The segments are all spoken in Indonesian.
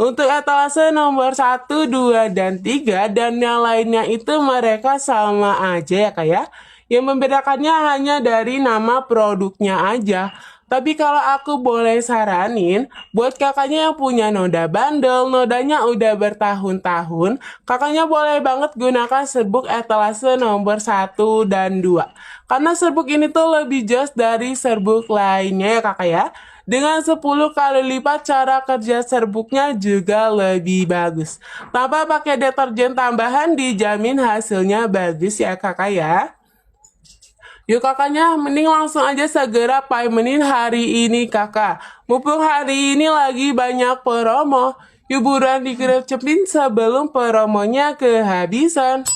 Untuk etalase nomor 1, 2, dan 3 dan yang lainnya itu mereka sama aja ya kak ya. Yang membedakannya hanya dari nama produknya aja. Tapi kalau aku boleh saranin, buat kakaknya yang punya noda bandel, nodanya udah bertahun-tahun, kakaknya boleh banget gunakan serbuk etalase nomor 1 dan 2. Karena serbuk ini tuh lebih jos dari serbuk lainnya ya kakak ya. Dengan 10 kali lipat cara kerja serbuknya juga lebih bagus. Tanpa pakai deterjen tambahan dijamin hasilnya bagus ya kakak ya. Yuk kakaknya, mending langsung aja segera paimenin hari ini kakak. Mumpung hari ini lagi banyak promo. Yuk buruan digercepin sebelum promonya kehabisan.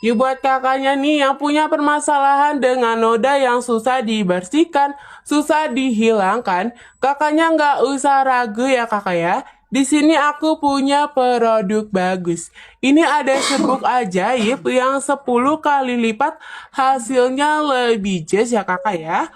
Yuk buat kakaknya nih yang punya permasalahan dengan noda yang susah dibersihkan, susah dihilangkan, kakaknya nggak usah ragu ya kakak ya. Di sini aku punya produk bagus. Ini ada serbuk ajaib yang 10 kali lipat hasilnya lebih jazz ya kakak ya.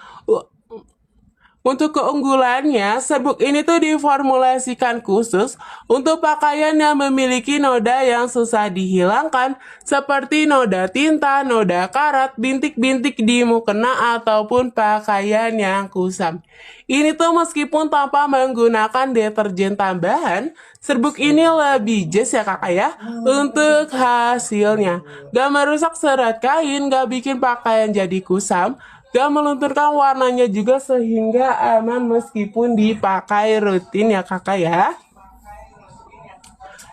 Untuk keunggulannya, serbuk ini tuh diformulasikan khusus untuk pakaian yang memiliki noda yang susah dihilangkan seperti noda tinta, noda karat, bintik-bintik di mukena ataupun pakaian yang kusam. Ini tuh meskipun tanpa menggunakan deterjen tambahan, serbuk ini lebih jazz ya kakak ya untuk hasilnya. Gak merusak serat kain, gak bikin pakaian jadi kusam, gak melunturkan warnanya juga sehingga aman meskipun dipakai rutin ya kakak ya.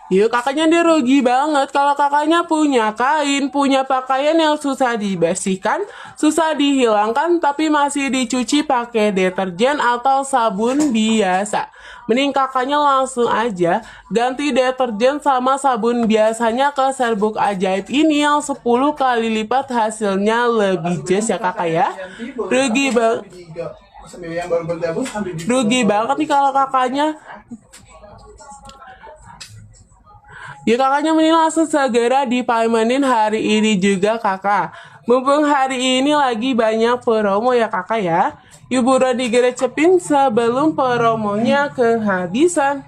Yuk kakaknya dia rugi banget kalau kakaknya punya kain, punya pakaian yang susah dibersihkan, susah dihilangkan tapi masih dicuci pakai deterjen atau sabun biasa. Mending kakaknya langsung aja ganti deterjen sama sabun biasanya ke serbuk ajaib ini yang 10 kali lipat hasilnya lebih jazz ya kakak ya. Rugi banget. Rugi banget nih kalau kakaknya. Ya kakaknya mending langsung segera dipaimenin hari ini juga kakak. Mumpung hari ini lagi banyak promo ya kakak ya. Yuk buruan digerecepin sebelum promonya kehabisan.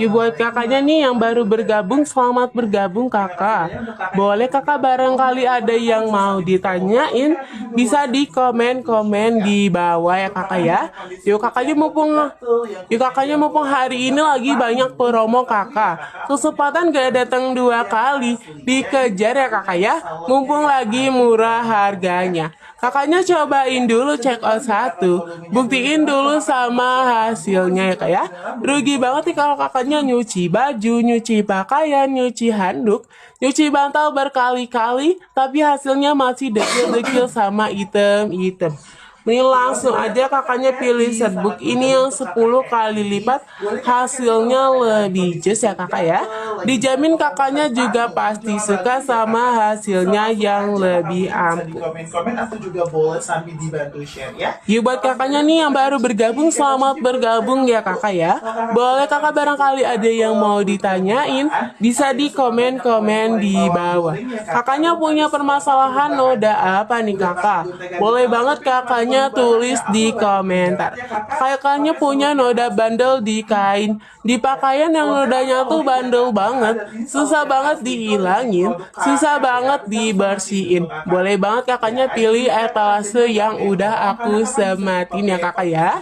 Yuk buat kakaknya nih yang baru bergabung, selamat bergabung kakak. Boleh kakak barangkali ada yang mau ditanyain, bisa di komen-komen di bawah ya kakak ya. Yuk kakaknya mumpung hari ini lagi banyak promo kakak. Kesempatan gak datang 2 kali, dikejar ya kakak ya. Mumpung lagi murah harganya. Kakaknya cobain dulu check out 1, buktiin dulu sama hasilnya ya kak ya. Rugi banget nih kalau kakaknya nyuci baju, nyuci pakaian, nyuci handuk, nyuci bantal berkali-kali, tapi hasilnya masih dekil-dekil sama item-item. Ini langsung aja kakaknya pilih serbuk ini yang 10 kali lipat hasilnya lebih jazz ya kakak ya. Dijamin kakaknya juga pasti suka sama hasilnya yang lebih ampuh. Komen-komen atau juga boleh sambil dibantu share ya. Yuk buat kakaknya nih yang baru bergabung, selamat bergabung ya kakak ya. Boleh kakak barangkali ada yang mau ditanyain, bisa di komen-komen di bawah. Kakaknya punya permasalahan noda apa nih kakak? Boleh banget kakaknya tulis di komentar. Kakaknya punya noda bandel di kain, di pakaian yang nodanya tuh bandel banget, susah banget dihilangin, susah banget dibersihin. Boleh banget kakaknya pilih etalase yang udah aku sematin ya kakak ya.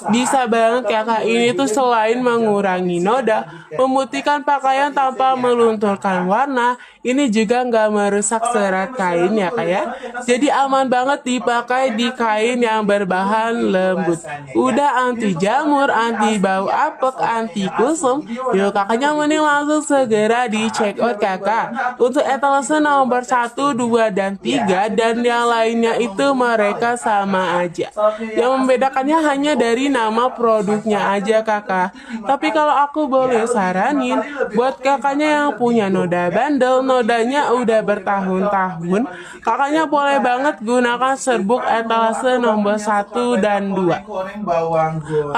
Bisa banget kakak ini tuh selain mengurangi noda, memutihkan pakaian tanpa melunturkan warna, ini juga nggak merusak serat kain ya kak ya. Jadi aman banget dipakai di kain yang berbahan lembut. Udah anti jamur, anti bau apek, anti kusum. Yuk kakaknya mending langsung segera di check out kakak. Untuk etalase nomor 1, 2, dan 3 dan yang lainnya itu mereka sama aja. Yang membedakannya hanya dari nama produknya aja kakak. Tapi kalau aku boleh saranin, buat kakaknya yang punya noda bandel, nodanya udah bertahun-tahun, kakaknya boleh banget gunakan serbuk etalase nomor 1 dan 2.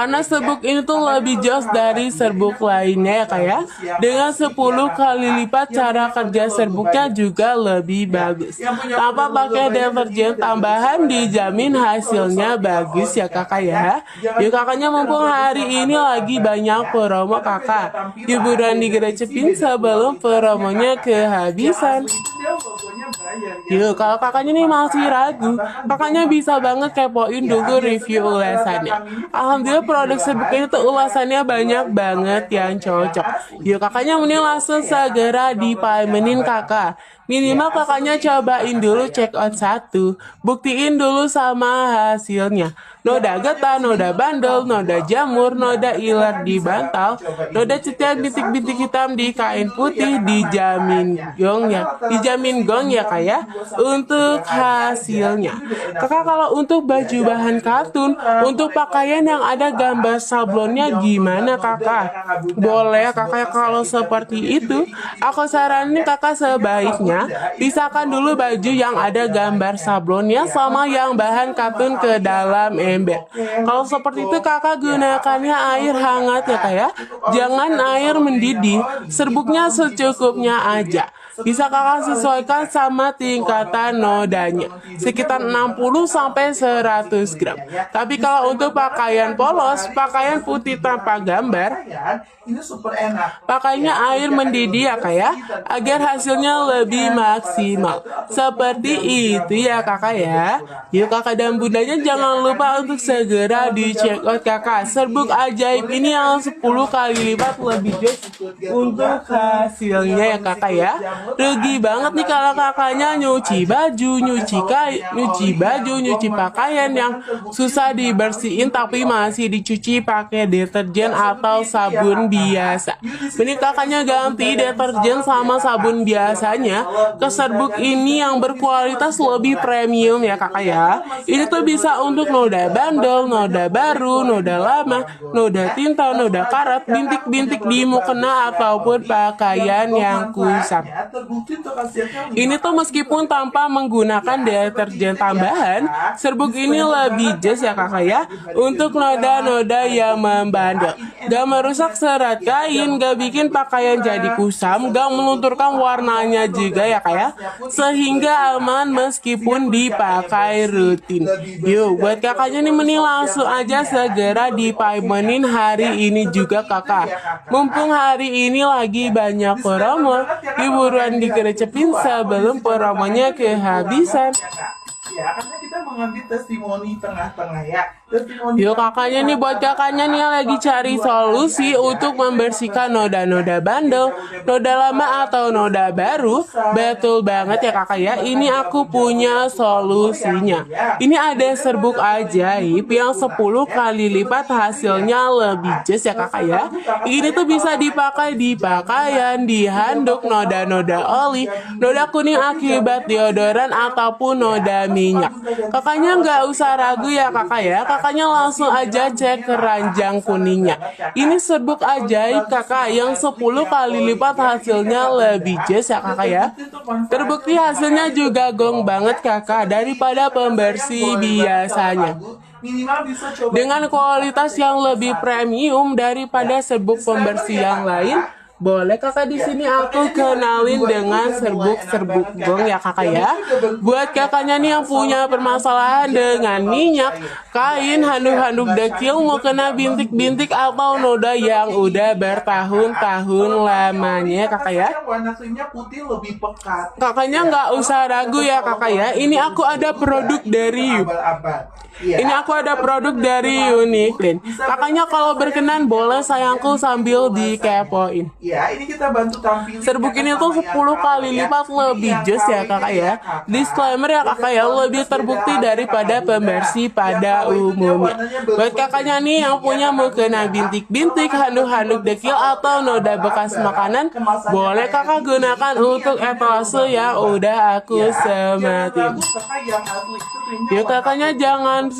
Karena serbuk ini tuh lebih jos dari serbuk lainnya ya kak ya. Dengan 10 kali lipat, cara kerja serbuknya juga lebih bagus. Tanpa pakai deterjen tambahan, dijamin hasilnya bagus ya kakak ya. Yuk kakaknya, mumpung hari ini lagi banyak promo kakak, yuk buruan digerecepin sebelum promonya kehabisan. Yuk, kalau kakaknya nih masih ragu, kakaknya bisa banget kepoin dulu review ulasannya. Alhamdulillah produk serbuk ini tuh ulasannya banyak banget yang cocok. Yuk kakaknya mending langsung segera dipaimenin kakak. Minimal kakaknya cobain dulu check out 1, buktiin dulu sama hasilnya. Noda getah, noda bandel, noda jamur, noda iler di bantal, noda cetiak bintik-bintik hitam di kain putih, dijamin gong ya kak ya untuk hasilnya. Kakak, kalau untuk baju bahan katun, untuk pakaian yang ada gambar sablonnya gimana kakak? Boleh kakak, kalau seperti itu aku saranin kakak sebaiknya pisahkan dulu baju yang ada gambar sablonnya sama yang bahan katun ke dalam ember. Kalau seperti itu kakak gunakannya air hangat ya kak ya, jangan air mendidih, serbuknya secukupnya aja. Bisa kakak sesuaikan sama tingkatan nodanya, sekitar 60-100 gram. Tapi kalau untuk pakaian polos, pakaian putih tanpa gambar, pakainya air mendidih ya kak ya, agar hasilnya lebih maksimal. Seperti itu ya kakak ya. Yuk kakak dan bundanya jangan lupa untuk segera di check out kakak serbuk ajaib ini yang 10 kali lipat lebih jos untuk hasilnya ya kakak ya. Rugi banget nih kalau kakaknya nyuci baju, nyuci pakaian yang susah dibersihin tapi masih dicuci pakai deterjen atau sabun biasa. Mending kakaknya ganti deterjen sama sabun biasanya ke serbuk ini yang berkualitas lebih premium ya kakak ya. Ini tuh bisa untuk noda bandel, noda baru, noda lama, noda tinta, noda karat, bintik-bintik di mukena ataupun pakaian yang kusam. Ini tuh meskipun tanpa menggunakan deterjen tambahan, serbuk ini lebih jos ya kakak ya untuk noda-noda yang membandel. Gak merusak serat kain, gak bikin pakaian jadi kusam, gak melunturkan warnanya juga ya kak ya, sehingga aman meskipun dipakai rutin. Yuk buat kakaknya nih mending langsung aja segera dipaimenin hari ini juga kakak. Mumpung hari ini lagi banyak promo, yuk buruan digerecepin sebelum promonya kehabisan. Ya, karena kita mengambil testimoni tengah-tengah ya. Yuk kakaknya nih, buat kakaknya nih yang lagi cari solusi untuk membersihkan noda-noda bandel, noda lama atau noda baru, betul banget ya kakak ya, ini aku punya solusinya. Ini ada serbuk ajaib yang 10 kali lipat hasilnya lebih jos ya kakak ya. Ini tuh bisa dipakai di pakaian, di handuk, noda-noda oli, noda kuning akibat deodoran ataupun noda minyak. Kakaknya nggak usah ragu ya kakak ya, kakaknya langsung aja cek keranjang kuningnya. Ini serbuk ajaib kakak yang 10 kali lipat hasilnya lebih jos ya kakak ya. Terbukti hasilnya juga gong banget kakak daripada pembersih biasanya. Dengan kualitas yang lebih premium daripada serbuk pembersih yang lain. Boleh kakak, di sini aku kenalin dengan serbuk gong ya kakak ya. Buat kakaknya nih yang punya permasalahan dengan minyak, kain, handuk-handuk dekil, mau kena bintik-bintik atau noda yang udah bertahun-tahun lamanya kakak ya. Kakaknya nggak usah ragu ya kakak ya. Ini aku ada produk dari Uniqlo. Kakaknya kalau berkenan boleh sayangku sambil dikepoin. Ya, ini kita bantu tampilin. Serbuk ini tuh 10 kali lipat lebih jos ya kakak ya. Disclaimer ya kakak ya, lebih terbukti daripada pembersih pada umumnya. Buat kakaknya nih yang punya mukena bintik-bintik, handuk-handuk dekil atau noda bekas makanan, boleh kakak gunakan untuk etalase yang udah aku sematin. Yuk kakaknya jangan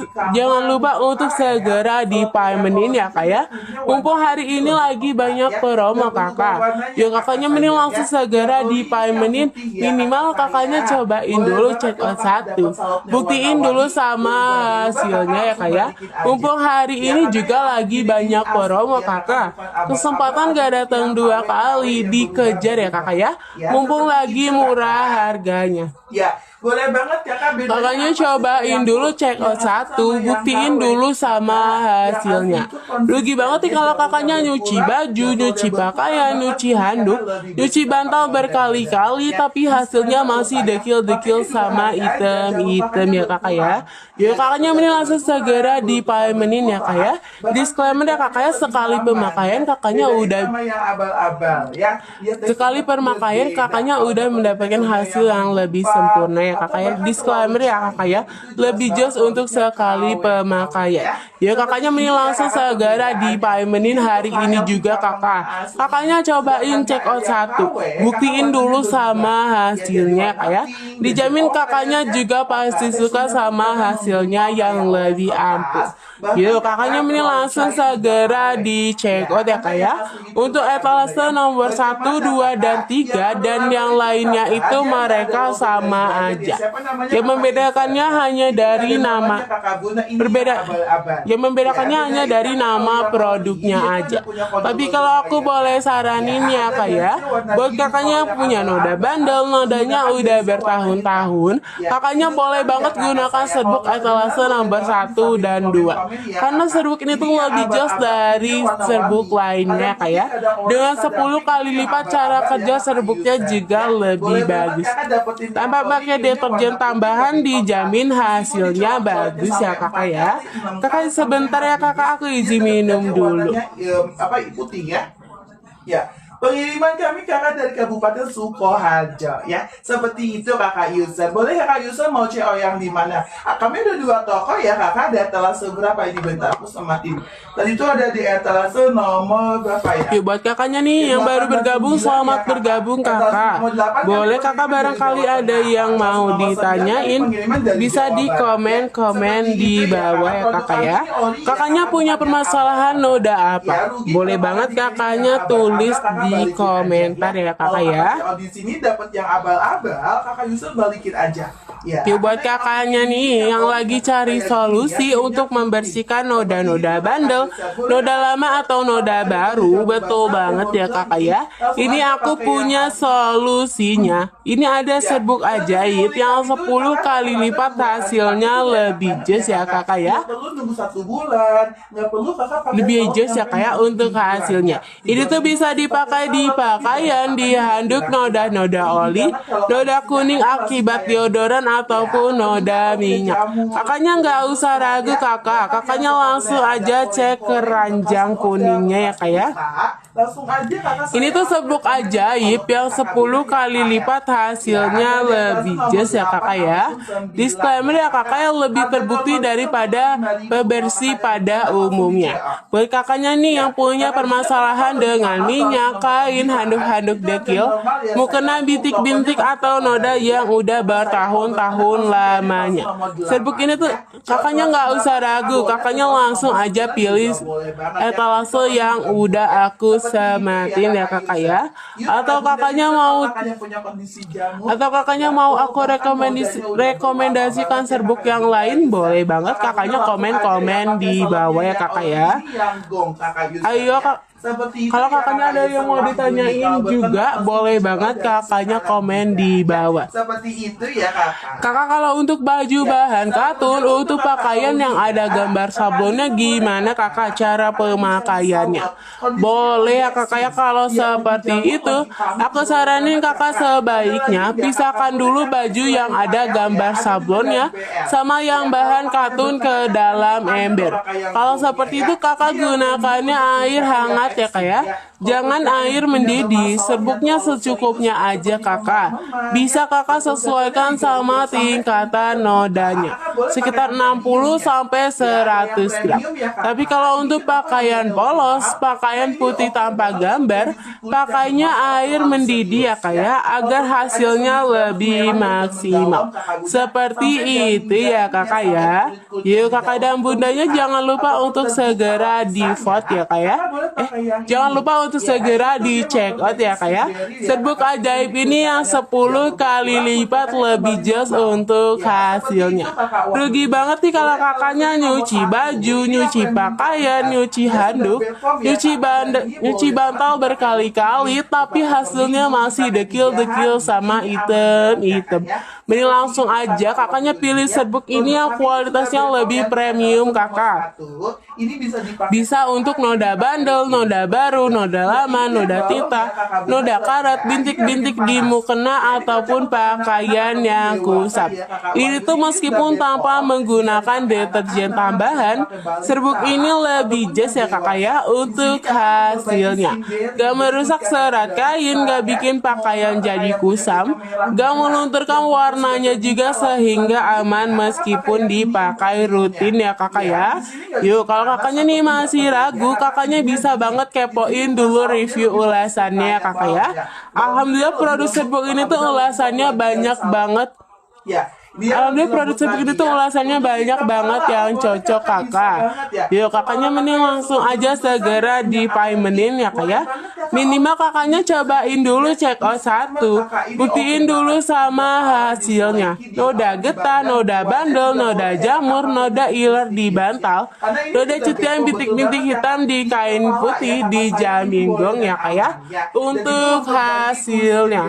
lupa untuk segera dipaimenin ya kak ya. Mumpung hari ini lagi banyak promo kakak. kakak. Ya kakaknya mending langsung segera dipamenin. Minimal kakaknya cobain dulu check out 1. Buktiin dulu sama hasilnya ya kak ya. Mumpung hari ini juga lagi banyak promo kakak. Kesempatan gak datang 2 kali, dikejar ya kakak ya. Mumpung lagi murah harganya. Ya, boleh banget kakak. Makanya cobain dulu check out 1, buktiin dulu sama hasilnya. Rugi banget nih kalau kakaknya nyuci baju, nyuci pakaian, nyuci handuk, nyuci bantal berkali-kali tapi hasilnya masih dekil-dekil sama item-item ya kakak ya. Ya kakaknya mending langsung segera dipaimenin ya kak ya. Disclaimer ya kakak ya, sekali pemakaian kakaknya udah sekali pemakaian kakaknya udah mendapatkan hasil yang lebih sempurna ya kakak ya. Disclaimer ya kakak ya, lebih just untuk sekali pemakaian. Ya kakaknya mending langsung segera dipaimenin hari ini juga kakak. Kakaknya cobain check out 1, buktiin dulu sama hasilnya kak ya. Dijamin kakaknya juga pasti suka sama hasilnya yang lebih ampuh. Yuk kakaknya mending langsung segera di check out ya kak ya. Untuk etalase nomor 1, 2, dan 3 dan yang lainnya itu mereka sama aja. Yang membedakannya hanya dari nama yang membedakannya hanya dari nama produknya aja. Tapi kalau aku boleh saranin ya kak ya, buat kakaknya punya noda bandel, nodanya udah bertahun-tahun, kakaknya boleh banget gunakan serbuk etalase nomor 1 dan 2. Karena serbuk ini tuh lebih jos dari serbuk lainnya kak ya. Dengan 10 kali lipat cara kerja serbuknya juga lebih bagus. Tanpa pakai deterjen tambahan, dijamin hasilnya bagus ya kakak ya. Kakak sebentar ya kakak, aku izin minum dulu. Putih ya. Ya. Pengiriman kami kakak dari Kabupaten Sukoharjo ya. Seperti itu kakak user. Boleh kakak user mau CO yang di mana? Kami ada 2 toko ya kakak. Ada etalase berapa ini, bentar aku sematin. Tadi itu ada di etalase nomor berapa ya? Yuk buat kakaknya nih yang baru bergabung, selamat bergabung kakak. Boleh kakak barangkali ada yang mau ditanyain, bisa di komen-komen di bawah ya kakak ya. Kakaknya punya permasalahan noda apa? Boleh banget kakaknya tulis di komentar ya kakak ya. Di sini dapat yang abal-abal, kakak Yusuf balikin aja. Ya. Yuk buat kakaknya nih yang lagi cari solusi untuk membersihkan noda-noda bandel, noda lama atau noda baru, betul banget ya kakak ya. Ini aku punya solusinya. Ini ada serbuk ajaib yang 10 kali lipat hasilnya lebih jos ya kakak ya. Nggak perlu nunggu 1 bulan, nggak perlu kakak pakai Lebih jos ya kayak untuk hasilnya. Ini tuh bisa dipakai di pakaian, di handuk, noda-noda oli, noda kuning akibat deodoran ataupun noda minyak. Kakaknya nggak usah ragu kakak, kakaknya langsung aja cek keranjang kuningnya ya kak ya. Langsung aja kakak. Ini tuh serbuk ajaib yang 10 kali lipat hasilnya lebih jos ya kakak ya. Disclaimer ya kakak, yang lebih terbukti daripada pembersih pada umumnya. Buat kakaknya nih yang punya permasalahan dengan minyak, kain, handuk-handuk dekil, mukena bintik-bintik atau noda yang udah bertahun-tahun lamanya. Serbuk ini tuh kakaknya nggak usah ragu, kakaknya langsung aja pilih etalase yang udah aku sematin ya kakak ya. Atau kakaknya mau aku rekomendasikan serbuk yang lain, boleh banget kakaknya komen-komen di bawah ya kakak ya. Ayo kak. Kalau kakaknya ada yang mau ditanyain juga, boleh banget kakaknya komen di bawah. Seperti itu ya kakak. Kakak kalau untuk baju bahan katun, untuk pakaian yang ada gambar sablonnya gimana kakak cara pemakaiannya? Boleh ya kakak ya, kalau seperti itu, aku saranin kakak sebaiknya pisahkan dulu baju yang ada gambar sablonnya sama yang bahan katun ke dalam ember. Kalau seperti itu kakak gunakannya air hangat ya kak ya. Jangan air mendidih, serbuknya secukupnya aja kakak. Bisa kakak sesuaikan sama tingkatan nodanya, sekitar 60 sampai 100 gram. Tapi kalau untuk pakaian polos, pakaian putih tanpa gambar, pakainya air mendidih ya kak ya, agar hasilnya lebih maksimal. Seperti itu ya kakak ya. Yuk kakak dan bundanya jangan lupa untuk segera di vote ya kak ya. Jangan lupa untuk segera di check out ya kak ya. Serbuk ajaib ini yang 10 kali lipat lebih jos untuk hasilnya. Rugi banget nih kalau kakaknya nyuci baju, nyuci pakaian, nyuci handuk, nyuci bantal berkali-kali, tapi hasilnya masih dekil-dekil sama item-item. Mending langsung aja kakaknya pilih serbuk ini yang kualitasnya lebih premium kakak. Bisa untuk noda bandel, noda baru, noda lama, noda tinta, noda karat, bintik-bintik di mukena ataupun pakaian yang kusam. Ini tuh meskipun tanpa menggunakan deterjen tambahan, serbuk ini lebih jas ya kakak ya untuk hasilnya. Gak merusak serat kain, gak bikin pakaian jadi kusam, gak melunturkan warnanya juga sehingga aman meskipun dipakai rutin ya kakak ya. Yuk kalau kakaknya nih masih ragu, kakaknya bisa banget kepoin dulu review ulasannya ya kakak ya. Alhamdulillah produk serbuk ini tuh ulasannya banyak banget. Alhamdulillah produk serbuk ini tuh ulasannya banyak banget yang cocok kakak. Yuk kakaknya mending langsung aja segera dipaimenin ya kak ya. Minimal kakaknya cobain dulu check out 1. Buktiin dulu sama hasilnya. Noda getah, noda bandel, noda jamur, noda iler di bantal, noda cutian bintik-bintik hitam di kain putih dijamin gong ya kak ya. Untuk hasilnya.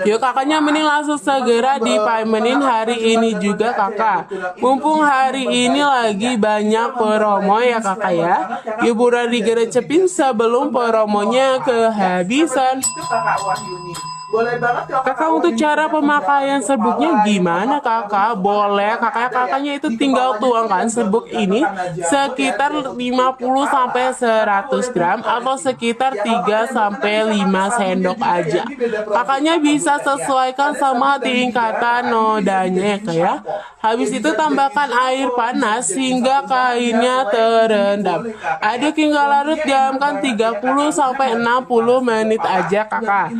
Yuk kakaknya mending langsung segera dipaimenin hari ini juga kakak. Mumpung hari ini lagi banyak promo ya kakak ya. Hiburan digerecepin sebelum promonya kehabisan. Kakak untuk cara pemakaian serbuknya gimana kakak? Boleh kakaknya itu tinggal tuangkan serbuk ini sekitar 50-100 gram atau sekitar 3-5 sendok aja. Kakaknya bisa sesuaikan sama tingkatan nodanya ya kak ya. Habis itu tambahkan air panas hingga kainnya terendam. Aduk hingga larut, diamkan 30-60 menit aja kakak.